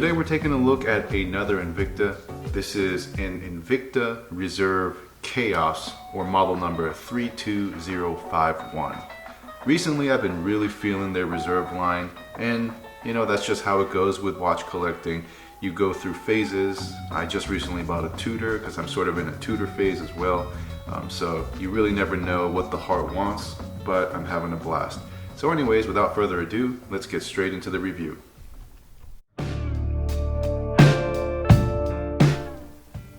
Today we're taking a look at another Invicta. This is an Invicta Reserve Chaos, or model number 32051. Recently I've been really feeling their Reserve line, and you know, that's just how it goes with watch collecting. You go through phases. I just recently bought a Tudor because I'm sort of in a Tudor phase as well. So you really never know what the heart wants, but I'm having a blast. So anyways, without further ado, let's get straight into the review.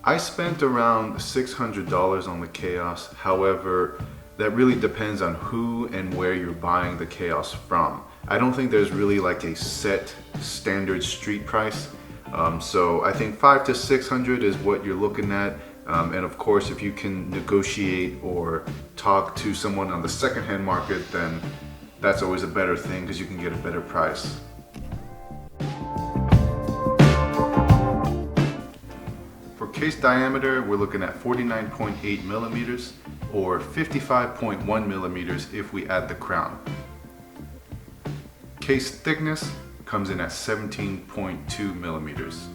I spent around $600 on the Chaos. However, that really depends on who and where you're buying the Chaos from. I don't think there's really like a set standard street price. So I think $500 to $600 is what you're looking at. And of course, if you can negotiate or talk to someone on the secondhand market, then that's always a better thing because you can get a better price. For case diameter, we're looking at 49.8 millimeters or 55.1 millimeters if we add the crown. Case thickness comes in at 17.2 millimeters.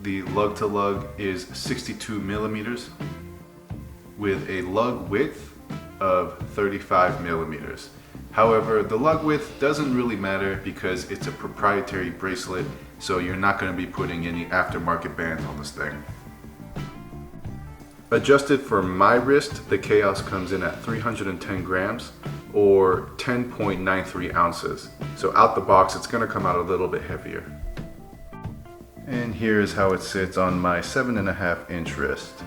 The lug to lug is 62 millimeters with a lug width of 35 millimeters. However, the lug width doesn't really matter because it's a proprietary bracelet, so you're not going to be putting any aftermarket bands on this thing. Adjusted for my wrist, the Chaos comes in at 310 grams or 10.93 ounces. So out the box, it's going to come out a little bit heavier. And here's how it sits on my 7.5 inch wrist.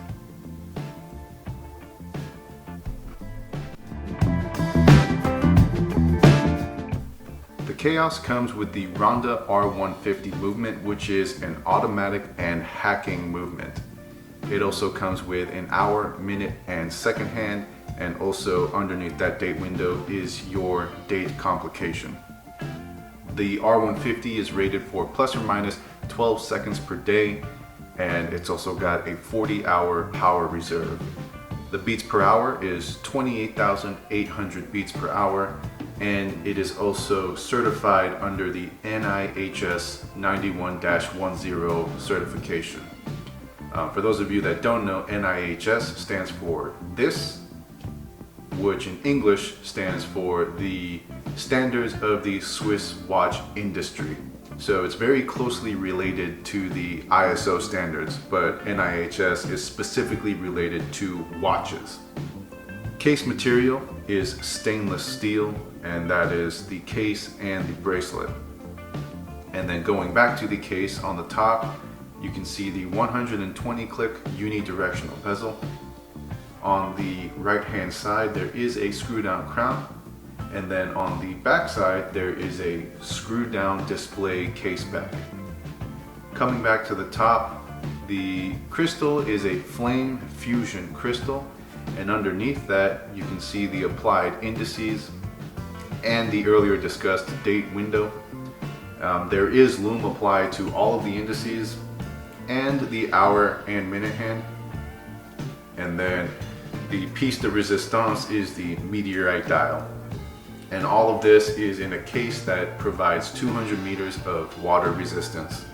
The Chaos comes with the Ronda R150 movement, which is an automatic and hacking movement. It also comes with an hour, minute, and second hand, and also underneath that date window is your date complication. The R150 is rated for plus or minus 12 seconds per day, and it's also got a 40-hour power reserve. The beats per hour is 28,800 beats per hour, and it is also certified under the NIHS 91-10 certification. For those of you that don't know, NIHS stands for this, which in English stands for the Standards of the Swiss Watch Industry. So it's very closely related to the ISO standards, but NIHS is specifically related to watches. Case material is stainless steel, and that is the case and the bracelet. And then going back to the case, on the top, you can see the 120 click unidirectional bezel. On the right hand side, there is a screw down crown. And then on the back side, there is a screw down display case back. Coming back to the top, the crystal is a flame fusion crystal. And underneath that, you can see the applied indices and the earlier discussed date window. There is lume applied to all of the indices and the hour and minute hand. And then the piece de resistance is the METEORITE dial. And all of this is in a case that provides 200 meters of water resistance.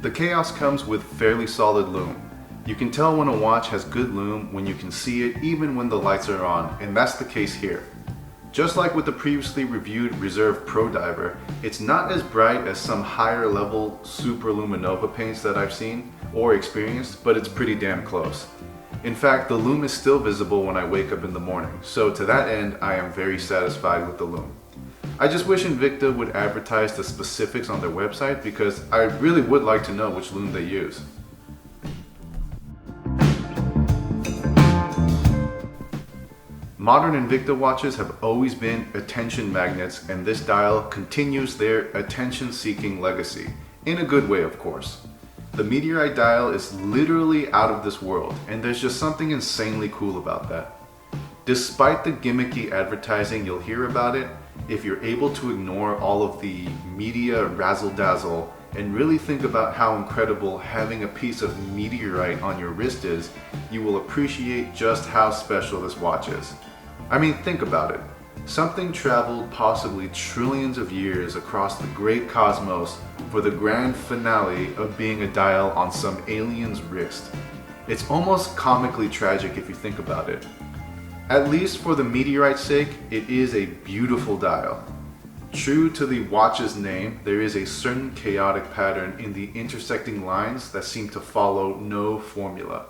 The Chaos comes with fairly solid lume. You can tell when a watch has good lume when you can see it even when the lights are on, and that's the case here. Just like with the previously reviewed Reserve Pro Diver, it's not as bright as some higher level Super Luminova paints that I've seen or experienced, but it's pretty damn close. In fact, the lume is still visible when I wake up in the morning, so to that end, I am very satisfied with the lume. I just wish Invicta would advertise the specifics on their website because I really would like to know which lume they use. Modern Invicta watches have always been attention magnets, and this dial continues their attention-seeking legacy, in a good way of course. The METEORITE dial is literally out of this world, and there's just something insanely cool about that. Despite the gimmicky advertising you'll hear about it, if you're able to ignore all of the media razzle-dazzle and really think about how incredible having a piece of METEORITE on your wrist is, you will appreciate just how special this watch is. I mean, think about it. Something traveled possibly trillions of years across the great cosmos for the grand finale of being a dial on some alien's wrist. It's almost comically tragic if you think about it. At least for the meteorite's sake, it is a beautiful dial. True to the watch's name, there is a certain chaotic pattern in the intersecting lines that seem to follow no formula.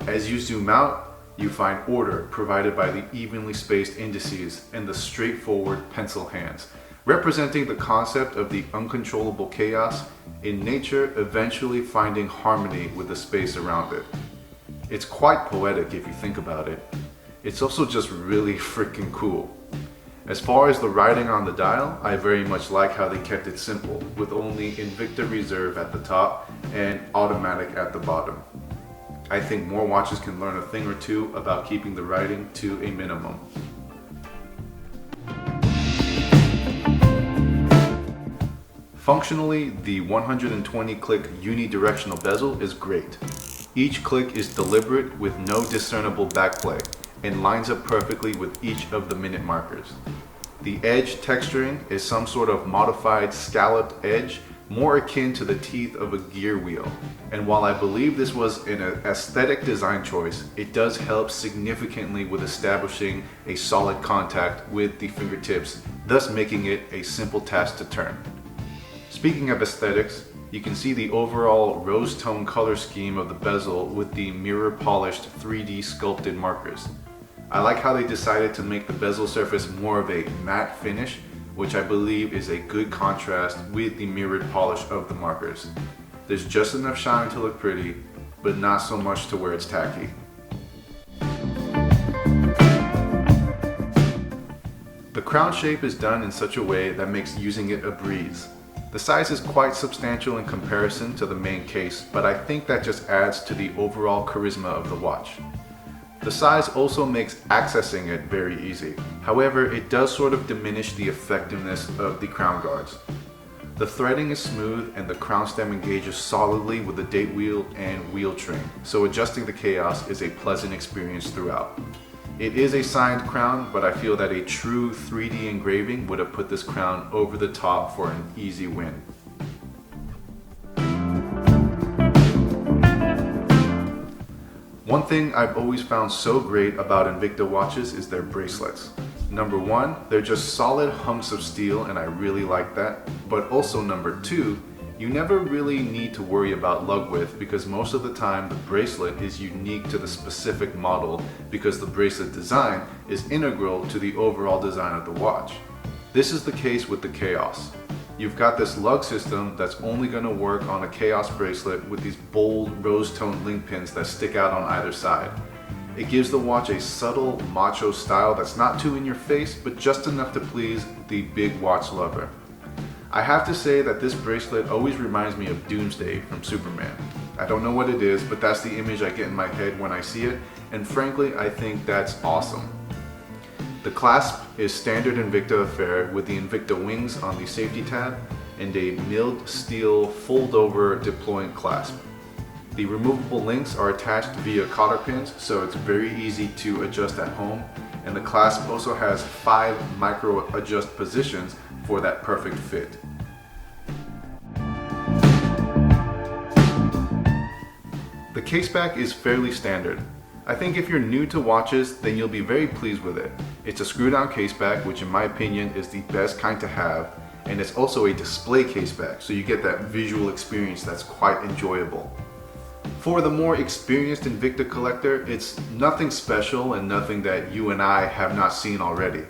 As you zoom out, you find order provided by the evenly spaced indices and the straightforward pencil hands, representing the concept of the uncontrollable chaos in nature eventually finding harmony with the space around it. It's quite poetic if you think about it. It's also just really freaking cool. As far as the writing on the dial, I very much like how they kept it simple, with only Invicta Reserve at the top and Automatic at the bottom. I think more watches can learn a thing or two about keeping the writing to a minimum. Functionally, the 120 click unidirectional bezel is great. Each click is deliberate with no discernible backplay and lines up perfectly with each of the minute markers. The edge texturing is some sort of modified scalloped edge, more akin to the teeth of a gear wheel. And while I believe this was an aesthetic design choice, it does help significantly with establishing a solid contact with the fingertips, thus making it a simple task to turn. Speaking of aesthetics, you can see the overall rose tone color scheme of the bezel with the mirror polished 3D sculpted markers. I like how they decided to make the bezel surface more of a matte finish, which I believe is a good contrast with the mirrored polish of the markers. There's just enough shine to look pretty, but not so much to where it's tacky. The crown shape is done in such a way that makes using it a breeze. The size is quite substantial in comparison to the main case, but I think that just adds to the overall charisma of the watch. The size also makes accessing it very easy. However, it does sort of diminish the effectiveness of the crown guards. The threading is smooth and the crown stem engages solidly with the date wheel and wheel train, so adjusting the chaos is a pleasant experience throughout. It is a signed crown, but I feel that a true 3D engraving would have put this crown over the top for an easy win. One thing I've always found so great about Invicta watches is their bracelets. Number one, they're just solid hunks of steel and I really like that. But also number two, you never really need to worry about lug width because most of the time the bracelet is unique to the specific model because the bracelet design is integral to the overall design of the watch. This is the case with the Chaos. You've got this lug system that's only going to work on a Chaos bracelet with these bold rose-toned link pins that stick out on either side. It gives the watch a subtle macho style that's not too in your face, but just enough to please the big watch lover. I have to say that this bracelet always reminds me of Doomsday from Superman. I don't know what it is, but that's the image I get in my head when I see it, and frankly, I think that's awesome. The clasp is standard Invicta affair with the Invicta wings on the safety tab and a milled steel fold-over deploying clasp. The removable links are attached via cotter pins, so it's very easy to adjust at home, and the clasp also has 5 micro adjust positions for that perfect fit. The caseback is fairly standard. I think if you're new to watches, then you'll be very pleased with it. It's a screw-down caseback, which in my opinion is the best kind to have, and it's also a display caseback, so you get that visual experience that's quite enjoyable. For the more experienced Invicta collector, it's nothing special and nothing that you and I have not seen already.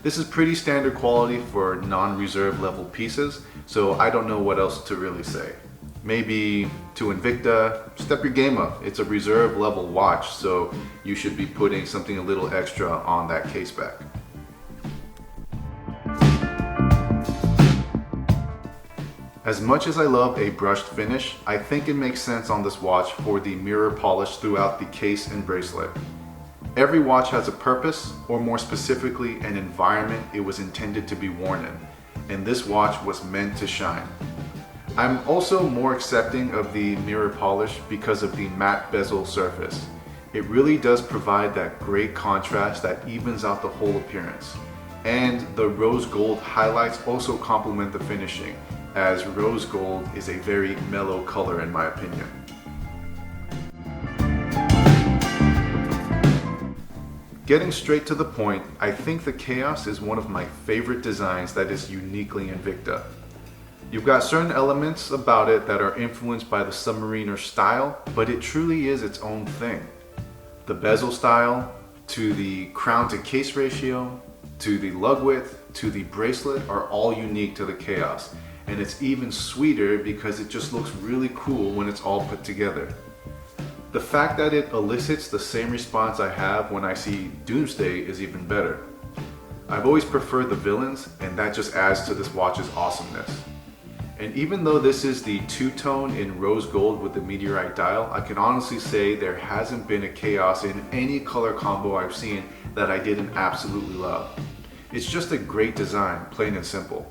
This is pretty standard quality for non-reserve level pieces, so I don't know what else to really say. Maybe to Invicta, step your game up. It's a reserve level watch, so you should be putting something a little extra on that caseback. As much as I love a brushed finish, I think it makes sense on this watch for the mirror polish throughout the case and bracelet. Every watch has a purpose, or more specifically, an environment it was intended to be worn in, and this watch was meant to shine. I'm also more accepting of the mirror polish because of the matte bezel surface. It really does provide that great contrast that evens out the whole appearance. And the rose gold highlights also complement the finishing, as rose gold is a very mellow color in my opinion. Getting straight to the point, I think the Chaos is one of my favorite designs that is uniquely Invicta. You've got certain elements about it that are influenced by the Submariner style, but it truly is its own thing. The bezel style, to the crown to case ratio, to the lug width, to the bracelet are all unique to the Chaos. And it's even sweeter because it just looks really cool when it's all put together. The fact that it elicits the same response I have when I see Doomsday is even better. I've always preferred the villains, and that just adds to this watch's awesomeness. And even though this is the two-tone in rose gold with the meteorite dial, I can honestly say there hasn't been a Chaos in any color combo I've seen that I didn't absolutely love. It's just a great design, plain and simple.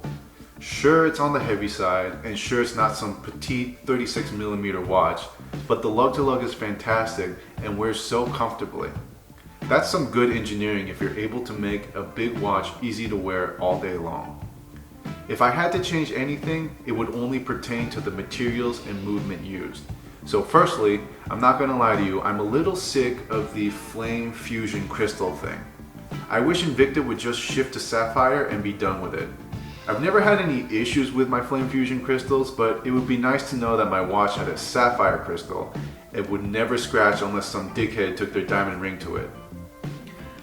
Sure, it's on the heavy side, and sure, it's not some petite 36mm watch, but the lug-to-lug is fantastic and wears so comfortably. That's some good engineering if you're able to make a big watch easy to wear all day long. If I had to change anything, it would only pertain to the materials and movement used. So firstly, I'm not gonna lie to you, I'm a little sick of the flame fusion crystal thing. I wish Invicta would just shift to sapphire and be done with it. I've never had any issues with my flame fusion crystals, but it would be nice to know that my watch had a sapphire crystal. It would never scratch unless some dickhead took their diamond ring to it.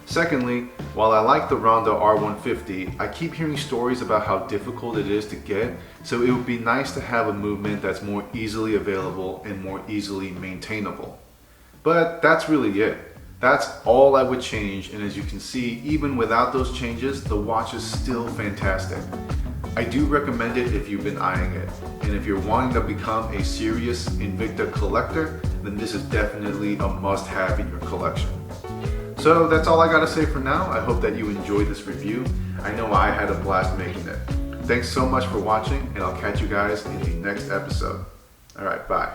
Secondly, while I like the Ronda R150, I keep hearing stories about how difficult it is to get, so it would be nice to have a movement that's more easily available and more easily maintainable. But that's really it. That's all I would change, and as you can see, even without those changes, the watch is still fantastic. I do recommend it if you've been eyeing it, and if you're wanting to become a serious Invicta collector, then this is definitely a must-have in your collection. So that's all I gotta say for now. I hope that you enjoyed this review. I know I had a blast making it. Thanks so much for watching, and I'll catch you guys in the next episode. All right, bye.